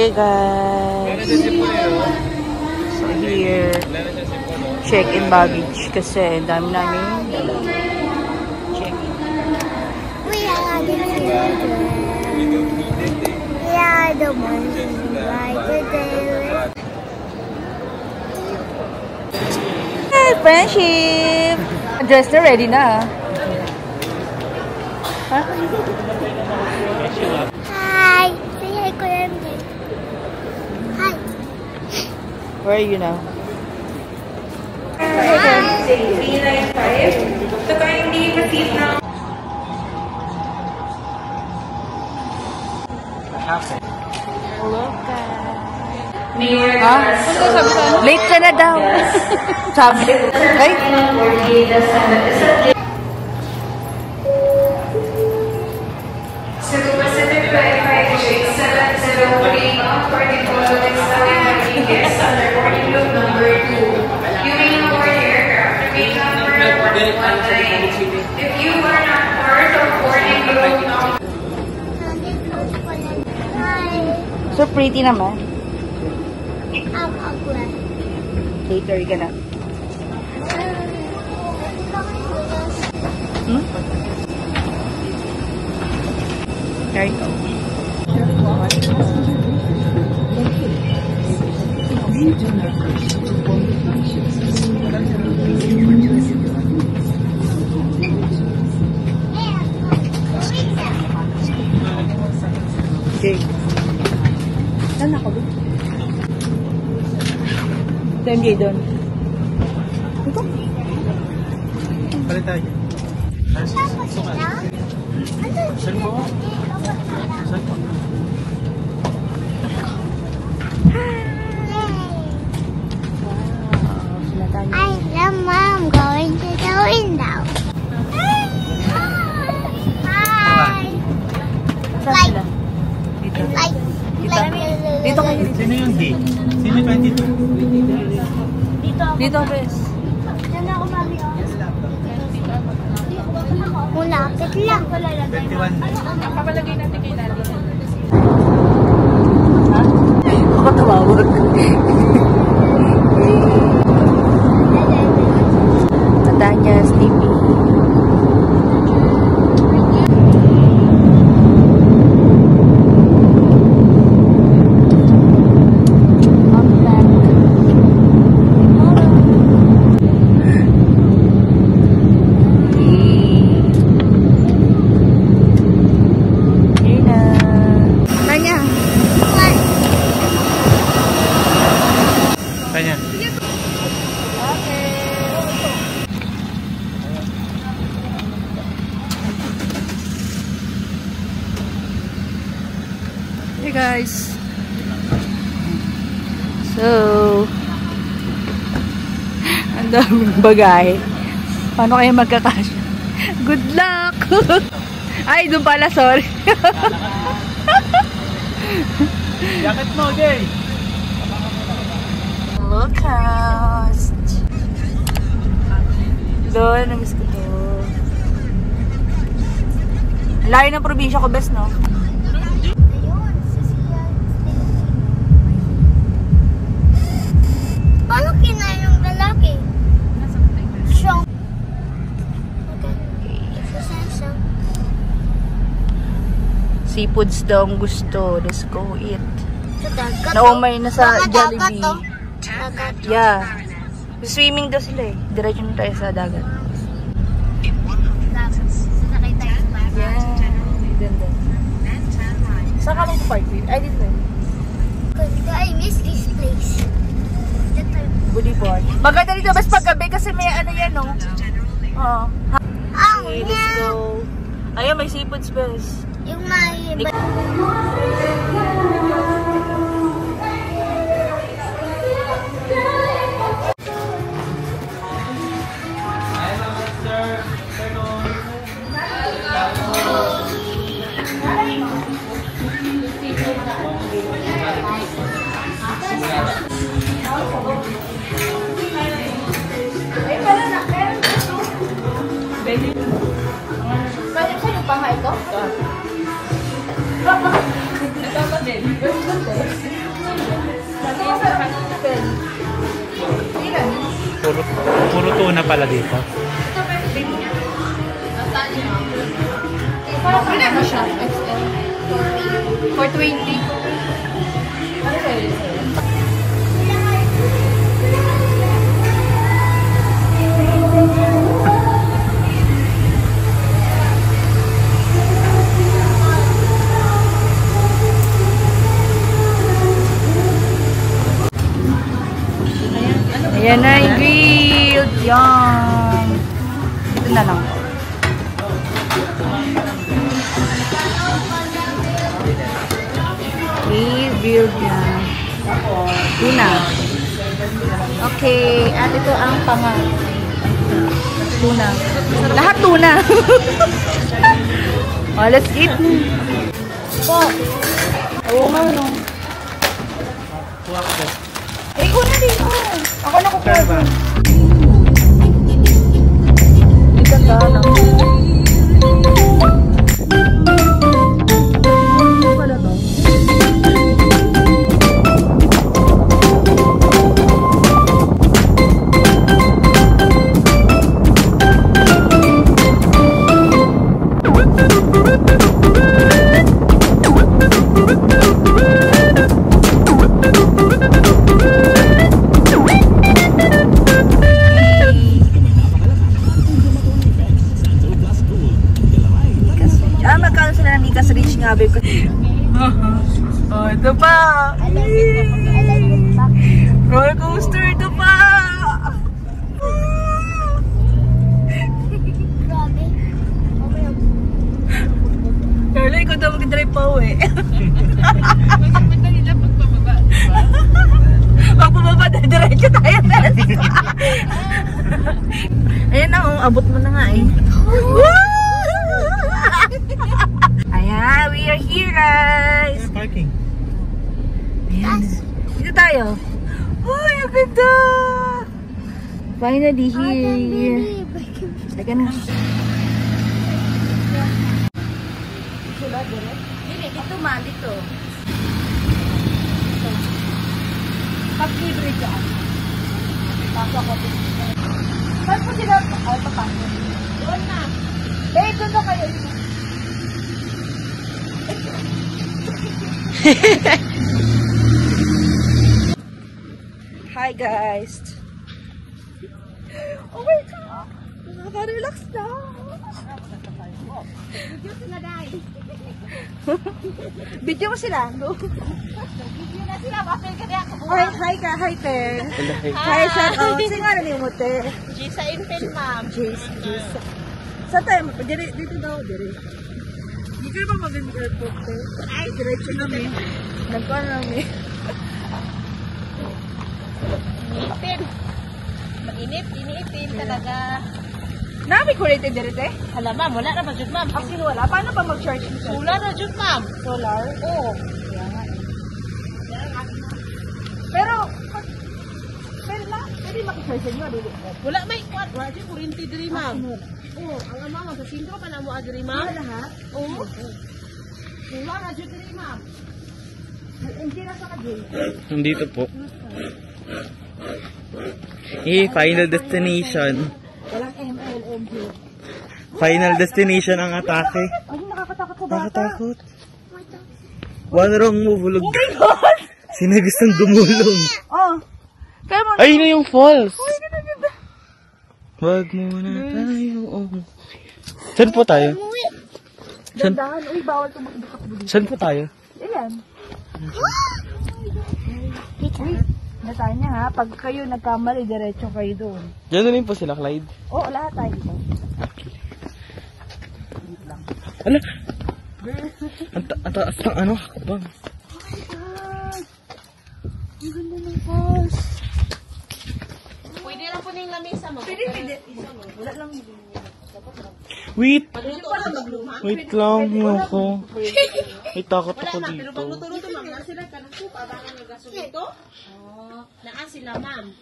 Hey guys! So here, check-in baggage kasi dami namin check-in. We are the children. We are the ones who like the day. Hey, friendship! Dress na ready na. Huh? Hi! Say hi, Kuya MJ. Hi! Where are you now? So kindly proceed now. Hello, Mayor, late ka na daw. Sabi. Ay? So Pacific 558-703 for the following Stanley Rodriguez under boarding group number 2. You may now board the aircraft. Remain number 119. If you are not part of boarding group number Hi! So pretty naman. I'm awkward. Later ka na. Hmm? There you go. Okay. Saan ako ba? Ito MJ doon. Ito? Balik tayo. Saan po? Saan po? I love Mom going to the window. Hi! Saan sila? Dito. Dito kayo. Sino yung D? Sino yung 22? Dito, Bes. Diyan ako, Mami. Mulapit lang. 21. papalagay natin kay Daddy. Ha? Ako tumawag. Tanya, sleepy. Kanya. Hey guys. So, ang daming bagay. Paano kayo magkakasya? Good luck! Ay, doon pala, sorry. Jacket mo, Jay! Look house. Doon, namiss ko to. Layo ng probinsya ko, best, no? Paano kinain yung lalaki? Siyang. Okay. Siyang. Seafoods daw ang gusto. Let's go eat. Sa dagat. Naumay na sa Mga dagat, Jollibee. oh. Dagat. Yeah. Swimming daw sila eh. Diretso na tayo sa dagat. Sakay tayo sa dagat. Yeah. Ganda. Saan ka lang park? Ay, dito eh. I miss this place. Boulevard. Maganda dito mas paggabi kasi may ano yan, no? Oo. Oh, Okay, let's go. Ayun, may seafoods best. yung may... Pwede sa yung panghay ko? Ito pa din. Puro tuna pala dito. Ano ba siya? XL? 420. Ano sa'yo? Ayan na yung grilled. Yum! Ito na lang. Grilled yan. Tuna. Okay. At ito ang panga. Tuna. Lahat tuna. Oh, let's eat. Po. Oo nga, no. Ikaw na dito. Ako na kukuha. Hindi ka gana. Wala to. Oh, ito pa. Roller coaster, ito pa. Carla, ikaw daw mag-drive pa uwi. Pag bumaba, diretso tayo. Ayan na, abot mo na nga eh. Ayan, we are here guys. Parking. Ayan. Dito tayo. Uy, ang ganda. Finally here. Teka na. Dito ma, dito. Pag-libre dyan. Pasok ako dito. Saan po sila? Ay, papasok. Doon na. Eh, doon na kayo. Hi guys. Oh my god. Nakaka-relax na. Video sila guys. Video mo sila. Video na sila. Bakit ka niya? Hi ka. Hi te. Hi shout out. Sino nga na mo te? Gisa Infant ma'am. Gisa. Sa tayo. Dito daw. Hindi kayo ba magandang airport te? Ay, diretso namin. Nagkuhan namin. Inipin. Iniipin talaga. Nami kurete direct eh? Hala ma'am, wala na ba dyan ma'am? Actually wala. Paano pa mag-charge nito? Solar na dyan ma'am. Solar? Oo. Pero pwede mag-charge nyo, dili? Wala may kwad. Wala dyan kurinti diri ma'am. Oo, ang ama sa sintro pa na mo diri ma'am. Wala lahat? Oo. Solar na dyan diri ma'am. Hindi na sa ka-day. Nandito po. Final destination. Walang MLMG. Final destination ang atake. Ay, nakakatakot ko bata. Nakatakot. One wrong move, hulog. Oh my God! Sino gustong gumulong? Oh. Kaya mo. Ay, na yung falls. Uy, ganda. Wag muna tayo. Oh. Saan po tayo? Dandahan. Uy, bawal tumakbo dito. Saan po tayo? Ayan. Uy, nataan niya ha. Pag kayo nagkamali, diretso kayo doon. Diyan na rin po sila, Clyde. Oo, lahat tayo dito. Ala! Ang taas ng ano? Bang. Ang ganda ng falls. Pwede lang po ning lamesa mo. Pwede. Wala lang. Wait! Pagluto pa lang magluma. Wait lang ako. May takot Wala ako na, pero dito. pagluto-luto ma'am, na sila kanuso, abangan ng gaso dito. Oo. Naa sila ma'am.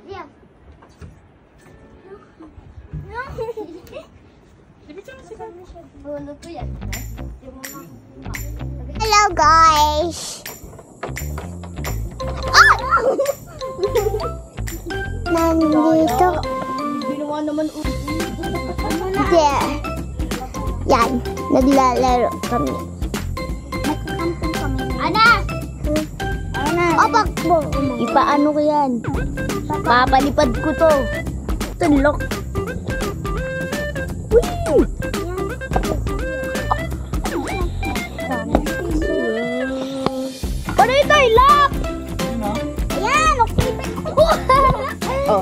Yeah. Hello guys. Oh! Nandito. Ginawa naman There. Yan. Naglalaro kami. Nagkakampong kami. Anak! Anak! Opak mo. Ipaano ko yan? Papalipad ko to. Tunlok. Whee! Ano ito? Lock! Ayan! Okay. Oh.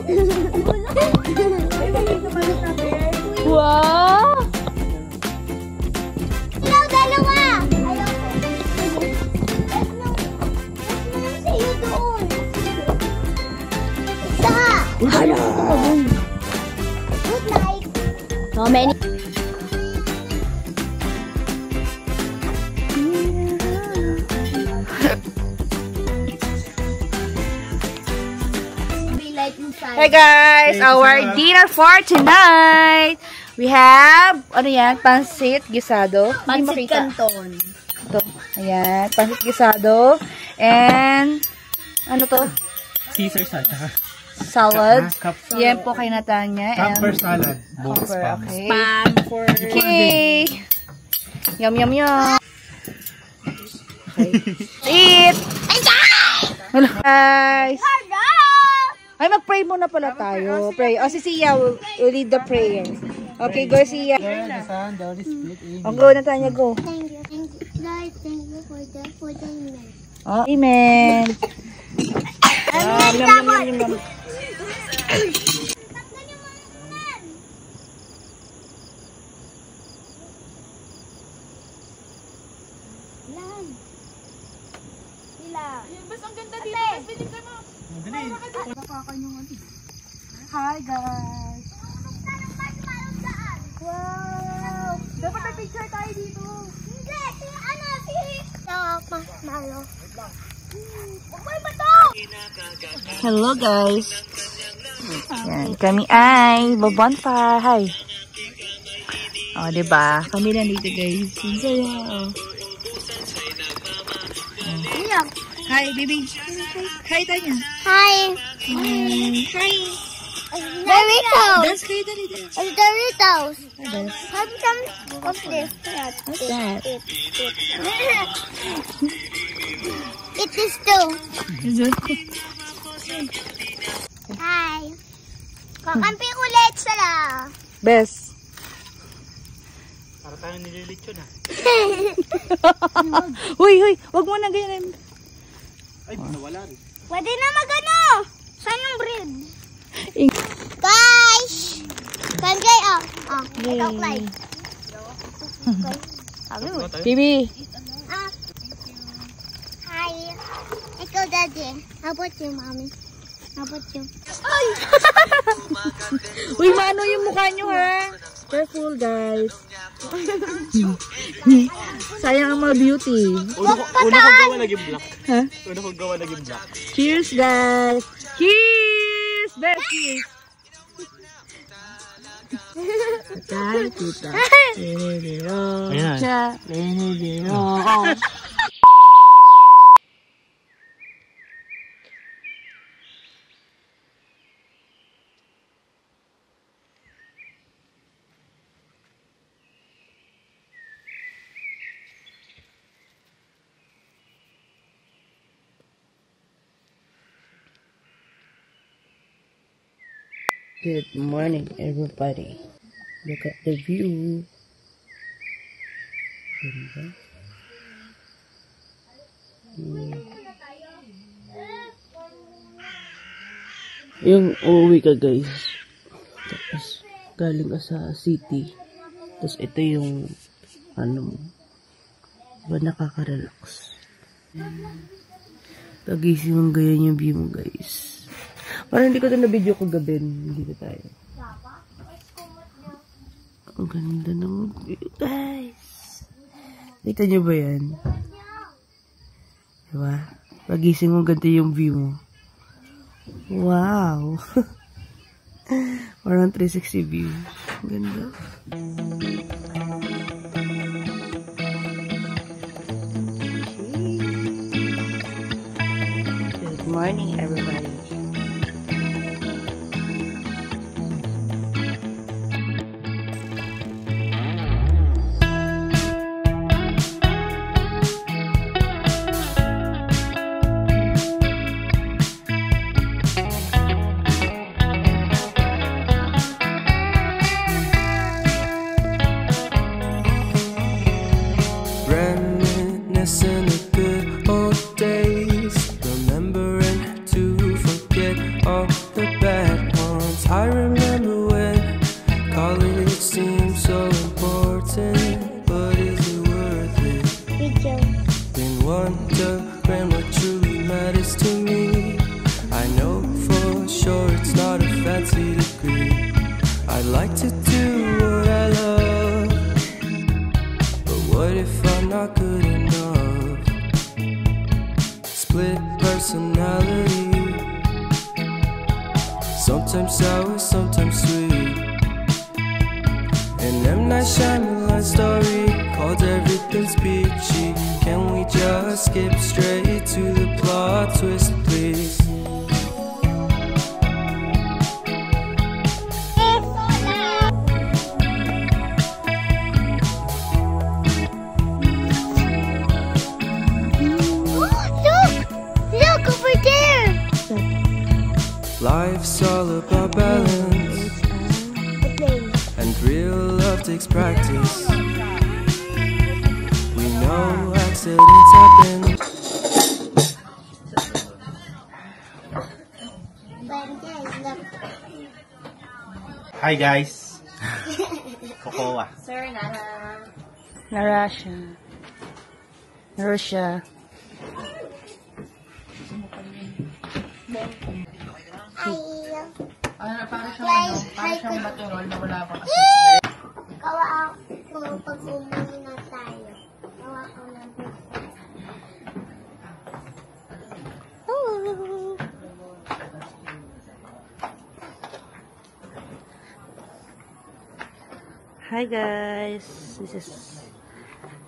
Wow! Ilaw, dalawa! Ayaw ko. Sa'yo doon. Isa! Good night. How many? Hey guys, our dinner for tonight. We have, ano yan, pansit gisado. Pansit Canton. Ito, ayan, pansit gisado. And, ano to? Caesar salad. Salad. Cup. Yan po kay Natanya. Camper And, salad. Both Camper, spam. okay. Spam for... Okay. Yum, yum, yum. Okay. Eat! Hello guys. Ay, mag-pray muna pala tayo. Pray. O, si Sia will lead the prayer. Okay, go Sia. O, go na Tanya, go. Thank you, Lord. Thank you for the meal. Oh, amen. Yum, yum, yum, yum, yum. Hi guys. Wow! Dapat may picture tayo dito. Hindi! Marshmallow. Okay ba to? Hello guys. Yan, kami ay bonfire. Hi. Oh, diba? Kami lang dito guys. Ang saya. Hi, baby. Hi, Tanya. Hi! Hi. Doritos! Dance kayo dito. Doritos! Dance. Have some of this. What's that? It is too. Is it? Hi! Kakampi ulit sila. Best. Para tayo nililitsyon ah. Huy, huy. Wag mo na ganyan. Ay, nawala rin. Pwede na magano. Saan yung bread? Guys! Kan kayo? Oh, ikaw play. Baby. Hi. Ikaw daddy. How about you, mommy? How about you? Uy, maano yung mukha nyo ha? Careful guys. Sayang ang mga beauty. Una kong gawa naging black. Ha? Una kong gawa naging black. Cheers guys. Cheers! Best cheers. Kita. Ayan na. Good morning, everybody. Look at the view. Yung uuwi ka guys. Tapos galing ka sa city. Tapos ito yung ano mo. Diba nakaka-relax. Pagising mong ganyan yung view mo guys. Parang hindi ko ito na-video ko gabi. Dito tayo. Ang ganda ng view, guys. Kita nyo ba yan? Diba? Pagising mo, ganito yung view mo. Wow! Parang 360 view. Ang ganda. Good morning, everybody. I remember when college seemed so important, but is it worth it? Then wonder when what truly matters to me. I know for sure it's not a fancy degree. I'd like to do what I love, but what if I'm not good enough? Split personality, sometimes sour, sometimes sweet. An M. Night Shyamalan story called Everything's Peachy. Can we just skip straight to the plot twist, please? Look over there. Life's all about balance, and real love takes practice. We know accidents happen. Hi guys. Kokowa. Narasha. Narasha. Kawa ako pag umuwi na tayo. Kawa ko na. Hi guys.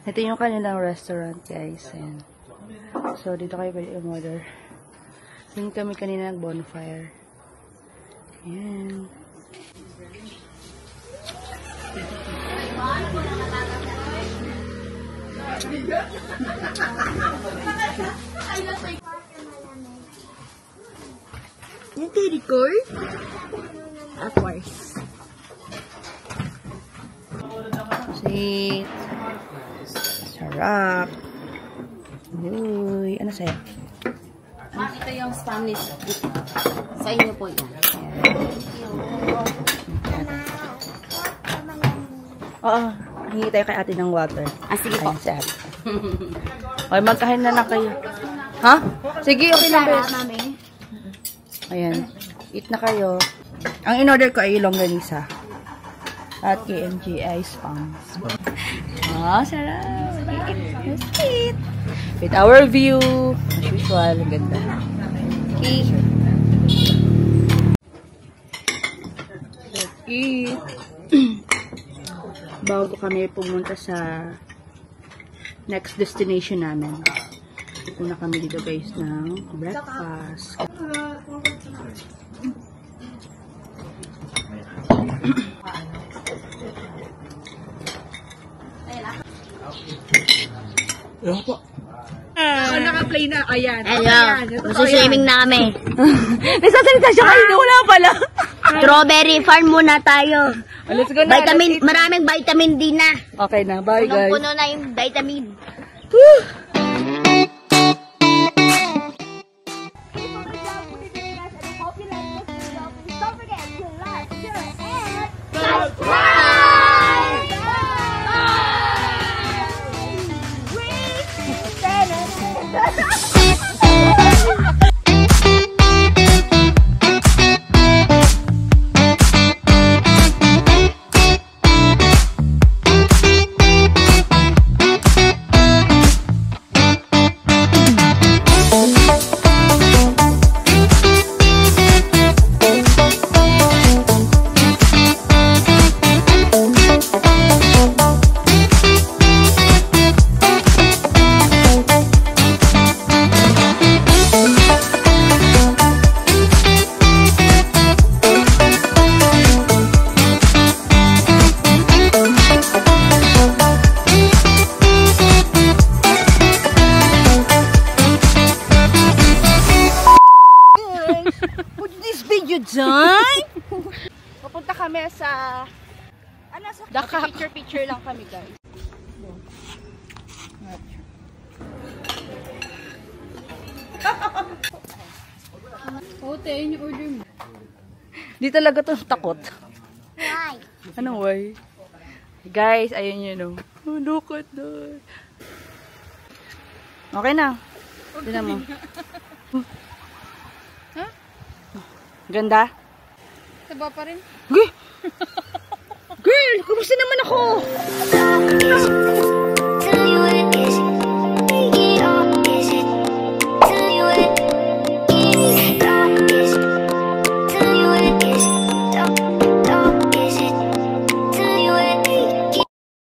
Ito yung kanilang restaurant guys. Ayan. So dito kayo pwede umorder. Tingin kami kanina ng bonfire. Ayan. Nag-record? Of course. Sweet. Sarap. Uy, ano sa'yo? Ito yung Spanish. Sa inyo po yan. Oo, hingi tayo kay ate ng water. Sige po. Ayan si ate. Okay, magkain na lang kayo. Ha? Sige, okay lang. Mami. Ayan. Eat na kayo. Ang in-order ko ay longganisa. At KMG ice pumps. Sarap. Eat. With our view. As usual. Ang ganda. Okay. Let's eat. Bago kami pumunta sa next destination namin. Una kami dito guys ng breakfast. Naka-play na. Ayan. Masiswimming na kami. Nagsasalita siya kayo. Wala pala. Strawberry farm muna tayo. Let's go na. Maraming vitamin D na. Okay na. Bye guys. Puno na yung vitamin. Papunta kami sa picture lang kami guys. Ote, yung order mo. Di talaga to takot. Why? Anong why? Guys, ayun yun oh. Oh, look at that. Okay na. Tignan mo. Ganda? Saba pa rin. Girl! Girl! Kumusta naman ako?